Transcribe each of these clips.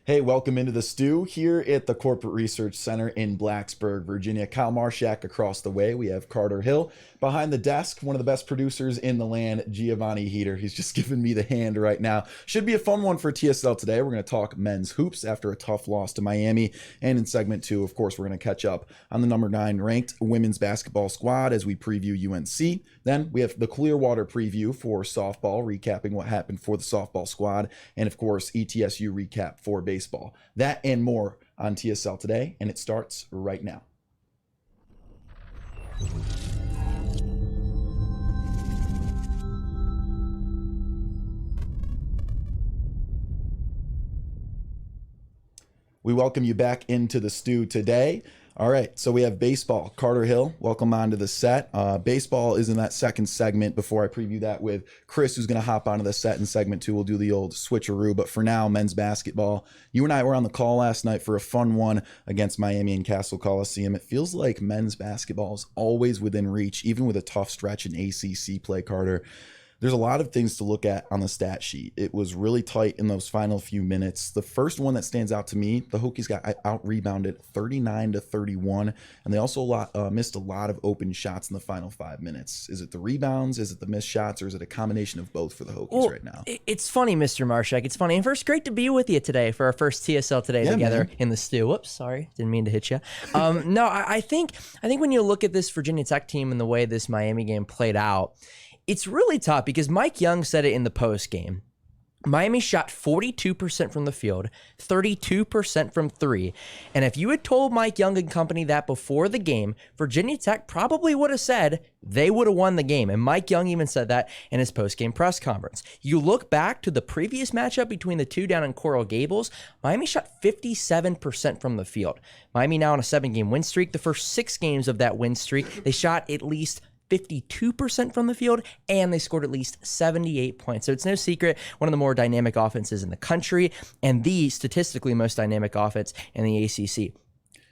Hey, welcome into the stew here at the Corporate Research Center in Blacksburg, Virginia. Kyle Marshak across the way. We have Carter Hill behind the desk, one of the best producers in the land, Giovanni Heater. He's just giving me the hand right now. Should be a fun one for TSL today. We're going to talk men's hoops after a tough loss to Miami. And in segment 2, of course, we're going to catch up on the number 9 ranked women's basketball squad as we preview UNC. Then we have the Clearwater preview for softball, recapping what happened for the softball squad. And of course, ETSU recap for baseball. That and more on TSL today, and it starts right now. We welcome you back into the stew today. All right, so we have baseball. Carter Hill, welcome onto the set. Baseball is in that second segment. Before I preview that with Chris, who's going to hop onto the set in segment 2, we'll do the old switcheroo. But for now, men's basketball. You and I were on the call last night for a fun one against Miami and Castle Coliseum. It feels like men's basketball is always within reach, even with a tough stretch in ACC play, Carter. There's a lot of things to look at on the stat sheet. It was really tight in those final few minutes. The first one that stands out to me, the Hokies got out-rebounded 39-31, and they also missed a lot of open shots in the final 5 minutes. Is it the rebounds, is it the missed shots, or is it a combination of both for the Hokies right now? It's funny, Mr. Marshak. It's funny. And first, great to be with you today for our first TSL today together in the stew. Whoops, sorry. Didn't mean to hit you. No, I think when you look at this Virginia Tech team and the way this Miami game played out, it's really tough because Mike Young said it in the post game. Miami shot 42% from the field, 32% from 3. And if you had told Mike Young and company that before the game, Virginia Tech probably would have said they would have won the game. And Mike Young even said that in his post-game press conference. You look back to the previous matchup between the two down in Coral Gables, Miami shot 57% from the field. Miami now on a 7-game win streak. The first 6 games of that win streak, they shot at least 52% from the field, and they scored at least 78 points. So it's no secret, one of the more dynamic offenses in the country, and the statistically most dynamic offense in the ACC.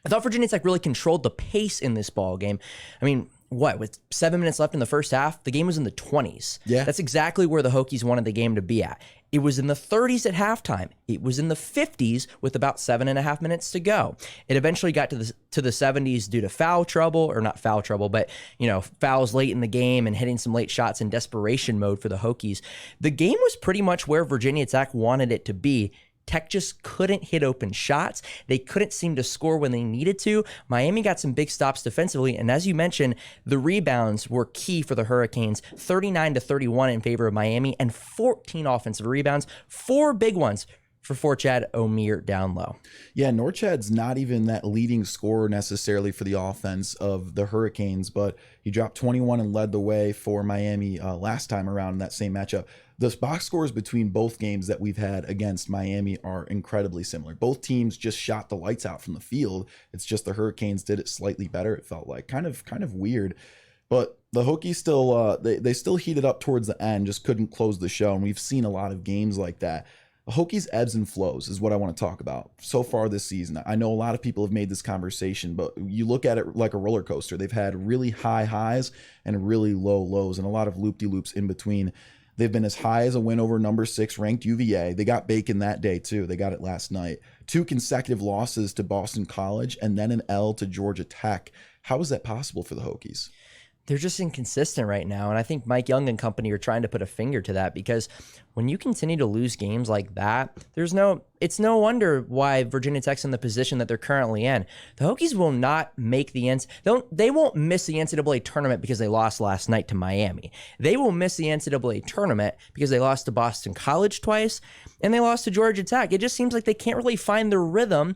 I thought Virginia Tech really controlled the pace in this ball game. I mean, with 7 minutes left in the first half, the game was in the 20s. Yeah. That's exactly where the Hokies wanted the game to be at. It was in the 30s at halftime. It was in the 50s with about 7.5 minutes to go. It eventually got to the 70s due to foul trouble, or not foul trouble, but fouls late in the game and hitting some late shots in desperation mode for the Hokies. The game was pretty much where Virginia Tech wanted it to be. Tech just couldn't hit open shots. They couldn't seem to score when they needed to. Miami got some big stops defensively, and as you mentioned, the rebounds were key for the Hurricanes. 39-31 in favor of Miami, and 14 offensive rebounds, 4 big ones for Forchad Omir down low. Yeah, Norchad's not even that leading scorer necessarily for the offense of the Hurricanes, but he dropped 21 and led the way for Miami last time around in that same matchup. The box scores between both games that we've had against Miami are incredibly similar. Both teams just shot the lights out from the field. It's just the Hurricanes did it slightly better, it felt like. Kind of weird. But the Hokies still they still heated up towards the end, just couldn't close the show, and we've seen a lot of games like that. The Hokies' ebbs and flows is what I want to talk about so far this season. I know a lot of people have made this conversation, but you look at it like a roller coaster. They've had really high highs and really low lows, and a lot of loop-de-loops in between. They've been as high as a win over number 6 ranked UVA. They got bacon that day too. They got it last night. 2 consecutive losses to Boston College and then an L to Georgia Tech. How is that possible for the Hokies? They're just inconsistent right now, and I think Mike Young and company are trying to put a finger to that, because when you continue to lose games like that, it's no wonder why Virginia Tech's in the position that they're currently in. The Hokies will not make they won't miss the NCAA tournament because they lost last night to Miami. They will miss the NCAA tournament because they lost to Boston College twice, and they lost to Georgia Tech. It just seems like they can't really find their rhythm.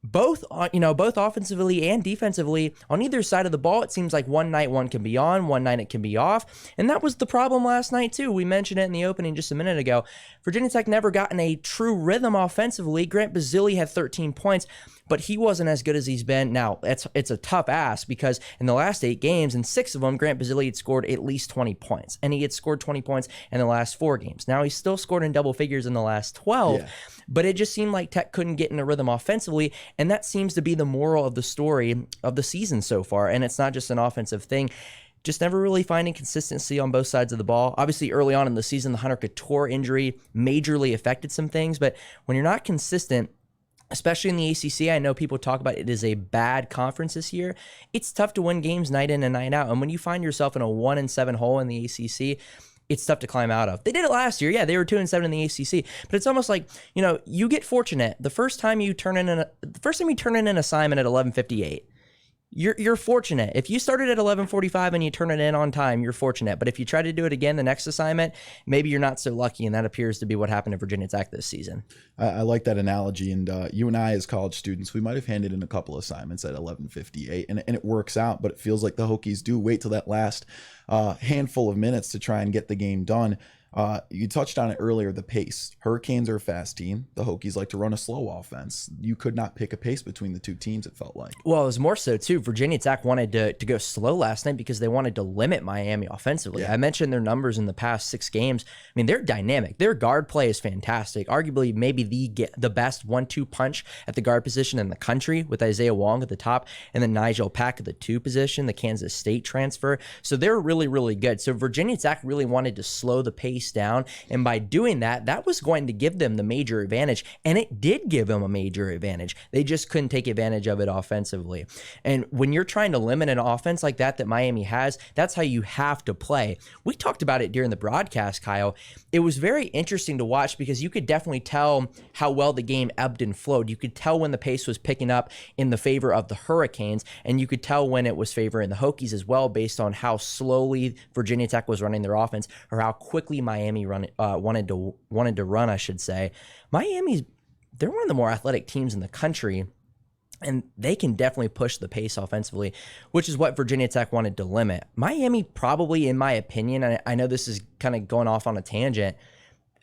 Both offensively and defensively on either side of the ball. It seems like one night one can be on, one night it can be off. And that was the problem last night too. We mentioned it in the opening just a minute ago. Virginia Tech never got in a true rhythm offensively. Grant Basile had 13 points, but he wasn't as good as he's been. Now, it's a tough ask because in the last 8 games, in 6 of them, Grant Basile had scored at least 20 points. And he had scored 20 points in the last 4 games. Now, he's still scored in double figures in the last 12. But it just seemed like Tech couldn't get in a rhythm offensively, and that seems to be the moral of the story of the season so far. And it's not just an offensive thing. Just never really finding consistency on both sides of the ball. Obviously, early on in the season, the Hunter Couture injury majorly affected some things, but when you're not consistent, especially in the ACC. I know people talk about it is a bad conference this year. It's tough to win games night in and night out. And when you find yourself in a 1-7 hole in the ACC, it's tough to climb out of. They did it last year. Yeah, they were 2-7 in the ACC, but it's almost like, you get fortunate. The first time you turn in an assignment at 11:58, you're fortunate. If you started at 11:45 and you turn it in on time, you're fortunate. But if you try to do it again the next assignment, maybe you're not so lucky, and that appears to be what happened to Virginia Tech this season. I like that analogy, and you and I as college students, we might have handed in a couple assignments at 11:58, and it works out, but it feels like the Hokies do wait till that last handful of minutes to try and get the game done. You touched on it earlier, the pace. Hurricanes are a fast team. The Hokies like to run a slow offense. You could not pick a pace between the two teams, it felt like. Well, it was more so, too. Virginia Tech wanted to go slow last night because they wanted to limit Miami offensively. Yeah. I mentioned their numbers in the past 6 games. I mean, they're dynamic. Their guard play is fantastic. Arguably, maybe the best 1-2 punch at the guard position in the country, with Isaiah Wong at the top and then Nigel Pack at the 2 position, the Kansas State transfer. So they're really, really good. So Virginia Tech really wanted to slow the pace down, and by doing that, that was going to give them the major advantage, and it did give them a major advantage. They just couldn't take advantage of it offensively. And when you're trying to limit an offense like that Miami has, that's how you have to play. We talked about it during the broadcast, Kyle. It was very interesting to watch because you could definitely tell how well the game ebbed and flowed. You could tell when the pace was picking up in the favor of the Hurricanes, and you could tell when it was favoring the Hokies as well, based on how slowly Virginia Tech was running their offense, or how quickly Miami wanted to run, I should say. They're one of the more athletic teams in the country, and they can definitely push the pace offensively, which is what Virginia Tech wanted to limit. Miami probably, in my opinion, and I know this is kind of going off on a tangent,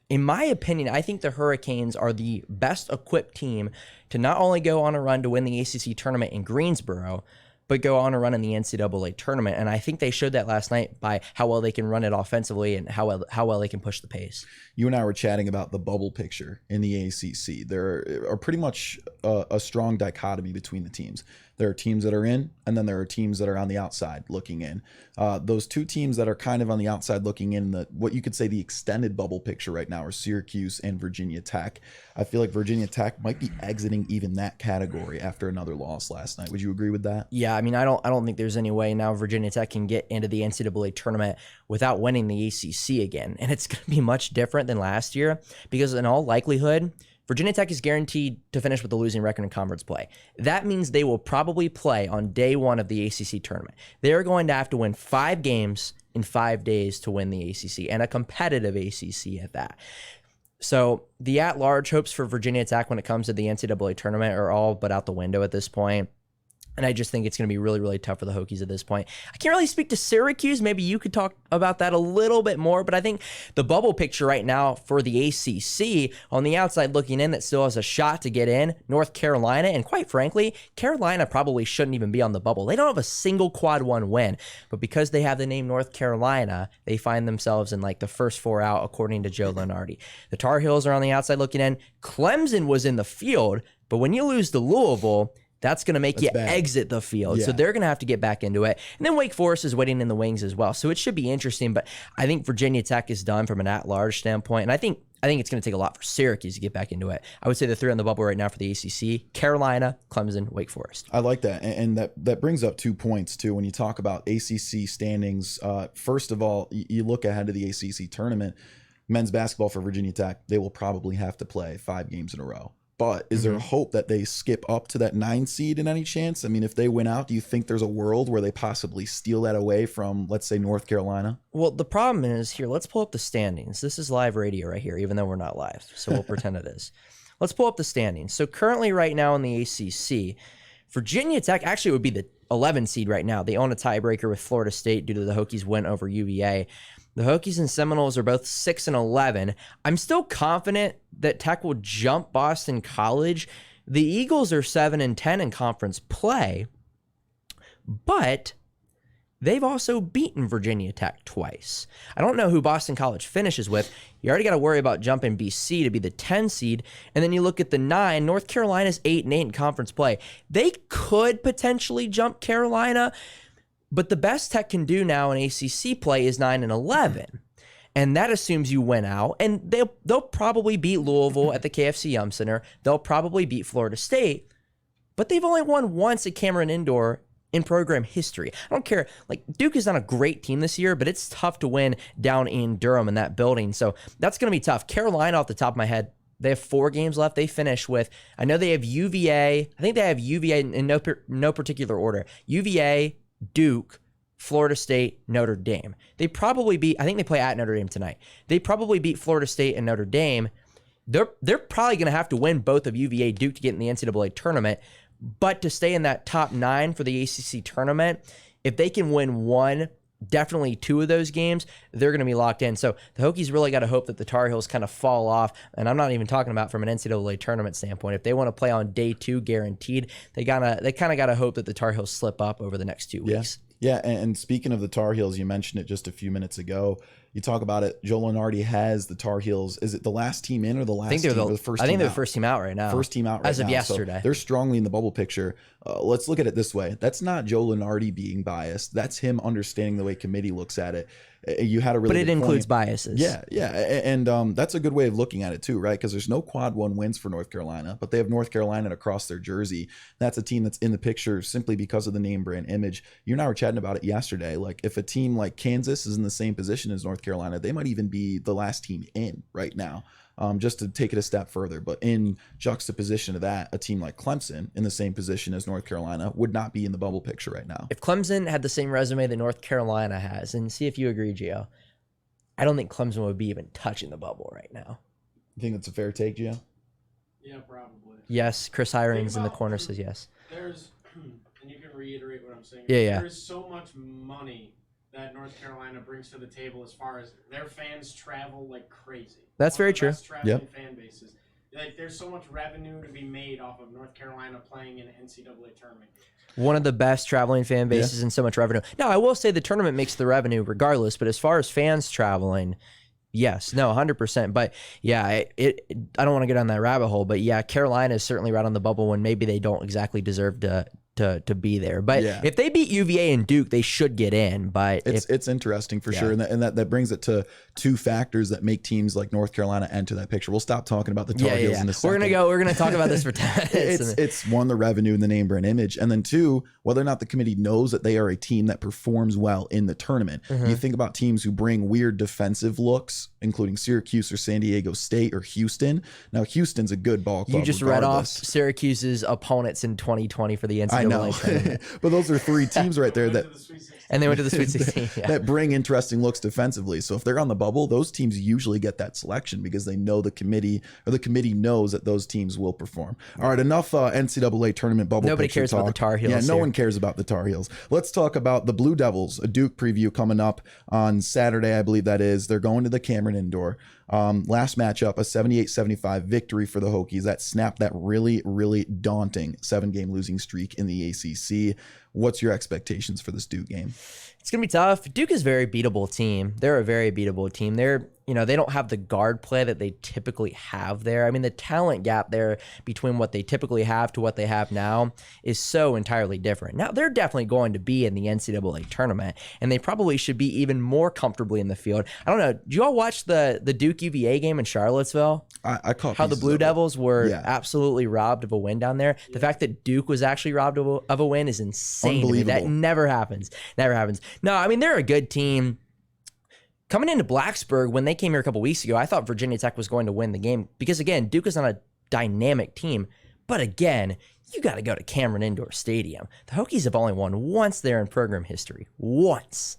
in my opinion, I think the Hurricanes are the best equipped team to not only go on a run to win the ACC tournament in Greensboro, but go on a run in the NCAA tournament. And I think they showed that last night by how well they can run it offensively and how well they can push the pace. You and I were chatting about the bubble picture in the ACC. There are pretty much a strong dichotomy between the teams. There are teams that are in, and then there are teams that are on the outside looking in. Those two teams that are kind of on the outside looking in, what you could say the extended bubble picture right now, are Syracuse and Virginia Tech. I feel like Virginia Tech might be exiting even that category after another loss last night. Would you agree with that? Yeah, I mean, I don't think there's any way now Virginia Tech can get into the NCAA tournament without winning the ACC again. And it's going to be much different than last year, because in all likelihood, Virginia Tech is guaranteed to finish with a losing record in conference play. That means they will probably play on day 1 of the ACC tournament. They're going to have to win 5 games in 5 days to win the ACC, and a competitive ACC at that. So the at-large hopes for Virginia Tech when it comes to the NCAA tournament are all but out the window at this point. And I just think it's going to be really, really tough for the Hokies at this point. I can't really speak to Syracuse. Maybe you could talk about that a little bit more. But I think the bubble picture right now for the ACC, on the outside looking in, that still has a shot to get in, North Carolina. And quite frankly, Carolina probably shouldn't even be on the bubble. They don't have a single quad 1 win. But because they have the name North Carolina, they find themselves in like the first 4 out, according to Joe Lunardi. The Tar Heels are on the outside looking in. Clemson was in the field. But when you lose to Louisville, that's going to make you exit the field. Yeah. So they're going to have to get back into it. And then Wake Forest is waiting in the wings as well. So it should be interesting. But I think Virginia Tech is done from an at-large standpoint. And I think it's going to take a lot for Syracuse to get back into it. I would say the 3 on the bubble right now for the ACC: Carolina, Clemson, Wake Forest. I like that. And that brings up 2 points, too, when you talk about ACC standings. First of all, you look ahead to the ACC tournament. Men's basketball for Virginia Tech, they will probably have to play 5 games in a row. But is there a hope that they skip up to that 9 seed in any chance? I mean, if they win out, do you think there's a world where they possibly steal that away from, let's say, North Carolina? Well, the problem is here, let's pull up the standings. This is live radio right here, even though we're not live. So we'll pretend it is. Let's pull up the standings. So currently right now in the ACC, Virginia Tech actually would be the 11 seed right now. They own a tiebreaker with Florida State due to the Hokies' win over UVA. The Hokies and Seminoles are both 6-11. I'm still confident that Tech will jump Boston College. The Eagles are 7-10 in conference play, but they've also beaten Virginia Tech twice. I don't know who Boston College finishes with. You already got to worry about jumping BC to be the 10 seed. And then you look at the 9. North Carolina's 8-8 in conference play. They could potentially jump Carolina, but the best Tech can do now in ACC play is 9-11. And that assumes you win out. And they'll probably beat Louisville at the KFC Yum Center. They'll probably beat Florida State. But they've only won once at Cameron Indoor in program history. I don't care. Like, Duke is not a great team this year, but it's tough to win down in Durham in that building. So that's going to be tough. Carolina, off the top of my head, they have 4 games left. They finish with, I know they have UVA. I think they have UVA in no particular order. UVA, Duke, Florida State, Notre Dame. They probably beat, I think they play at Notre Dame tonight. They probably beat Florida State and Notre Dame. They're probably going to have to win both of UVA, Duke to get in the NCAA tournament. But to stay in that top 9 for the ACC tournament, if they can win one, definitely 2 of those games, they're going to be locked in. So the Hokies really got to hope that the Tar Heels kind of fall off. And I'm not even talking about from an NCAA tournament standpoint. If they want to play on day 2 guaranteed, they kind of got to hope that the Tar Heels slip up over the next 2 weeks. Yeah, and speaking of the Tar Heels, you mentioned it just a few minutes ago. You talk about it. Joe Lunardi has the Tar Heels. Is it the last team in or the last team? The first. I think they're the first team out right now. First team out right now. As of yesterday. So they're strongly in the bubble picture. Let's look at it this way. That's not Joe Lunardi being biased. That's him understanding the way committee looks at it. You had a really, but it includes biases. Yeah, and that's a good way of looking at it too, right? Because there's no quad 1 wins for North Carolina, but they have North Carolina across their jersey. That's a team that's in the picture simply because of the name, brand, image. You and I were chatting about it yesterday. Like, if a team like Kansas is in the same position as North Carolina, they might even be the last team in right now. Just to take it a step further. But in juxtaposition to that, a team like Clemson in the same position as North Carolina would not be in the bubble picture right now. If Clemson had the same resume that North Carolina has, and see if you agree, Gio, I don't think Clemson would be even touching the bubble right now. You think that's a fair take, Gio? Yeah, probably. Yes, Chris Hirings in the corner says yes. There's, and you can reiterate what I'm saying. Yeah. There is so much money that North Carolina brings to the table as far as their fans travel like crazy. That's very true. Yep. Fan bases. Like, there's so much revenue to be made off of North Carolina playing in an NCAA tournament. One of the best traveling fan bases and so much revenue. Now, I will say the tournament makes the revenue regardless, but as far as fans traveling, yes, no, 100%. But yeah, I don't want to get on that rabbit hole, but yeah, Carolina is certainly right on the bubble when maybe they don't exactly deserve to be there. But if they beat UVA and Duke, they should get in. But it's interesting for sure. And that brings it to 2 factors that make teams like North Carolina enter that picture. We'll stop talking about the Tar Heels in a second. We're gonna talk about this for 10 minutes. It's 1, the revenue and the name, brand, image, and then 2, whether or not the committee knows that they are a team that performs well in the tournament. You think about teams who bring weird defensive looks, including Syracuse or San Diego State or Houston. Now, Houston's a good ball club. You just read off Syracuse's opponents in 2020 for the NCAA. But those are 3 teams right there that and they went to the Sweet 16 that bring interesting looks defensively. So if they're on the bubble, those teams usually get that selection because they know the committee knows that those teams will perform. All right, enough NCAA tournament bubble. Nobody cares about the Tar Heels. Yeah, no one cares about the Tar Heels. Let's talk about the Blue Devils. A Duke preview coming up on Saturday, I believe that is. They're going to the Cameron Indoor. Last matchup, a 78-75 victory for the Hokies. That snapped that really, really daunting 7-game losing streak in the ACC. What's your expectations for this Duke game? It's going to be tough. Duke is a very beatable team. They're a very beatable team. They don't have the guard play that they typically have there. I mean, the talent gap there between what they typically have to what they have now is so entirely different. Now, they're definitely going to be in the NCAA tournament, and they probably should be even more comfortably in the field. I don't know. Did you all watch the Duke UVA game in Charlottesville? I caught how the Blue Devils were absolutely robbed of a win down there. The fact that Duke was actually robbed of a win is insane. Unbelievable. That never happens. Never happens. No, I mean, they're a good team. Coming into Blacksburg, when they came here a couple weeks ago, I thought Virginia Tech was going to win the game because, again, Duke is not a dynamic team. But again, you got to go to Cameron Indoor Stadium. The Hokies have only won once there in program history. Once.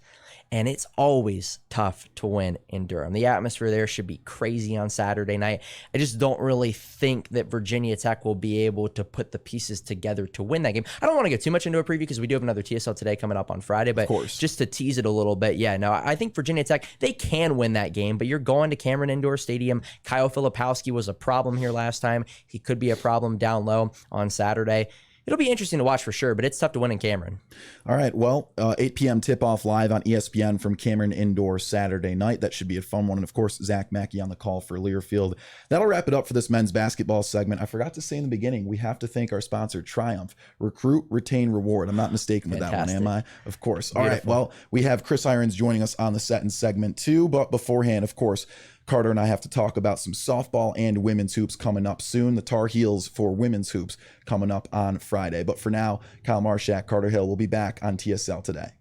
And it's always tough to win in Durham. The atmosphere there should be crazy on Saturday night. I just don't really think that Virginia Tech will be able to put the pieces together to win that game. I don't want to get too much into a preview because we do have another TSL today coming up on Friday, but just to tease it a little bit, I think Virginia Tech, they can win that game, but you're going to Cameron Indoor Stadium. Kyle Filipowski was a problem here last time. He could be a problem down low on Saturday. it'll be interesting to watch for sure, but it's tough to win in Cameron. All right, well, 8 p.m. tip-off live on ESPN from Cameron Indoor Saturday night. That should be a fun one. And, of course, Zach Mackey on the call for Learfield. That'll wrap it up for this men's basketball segment. I forgot to say in the beginning, we have to thank our sponsor, Triumph. Recruit, retain, reward. I'm not mistaken with that one, am I? Of course. All right, well, we have Chris Irons joining us on the set in segment 2. But beforehand, of course, Carter and I have to talk about some softball and women's hoops coming up soon. The Tar Heels for women's hoops coming up on Friday. But for now, Kyle Marshak, Carter Hill will be back on TSL today.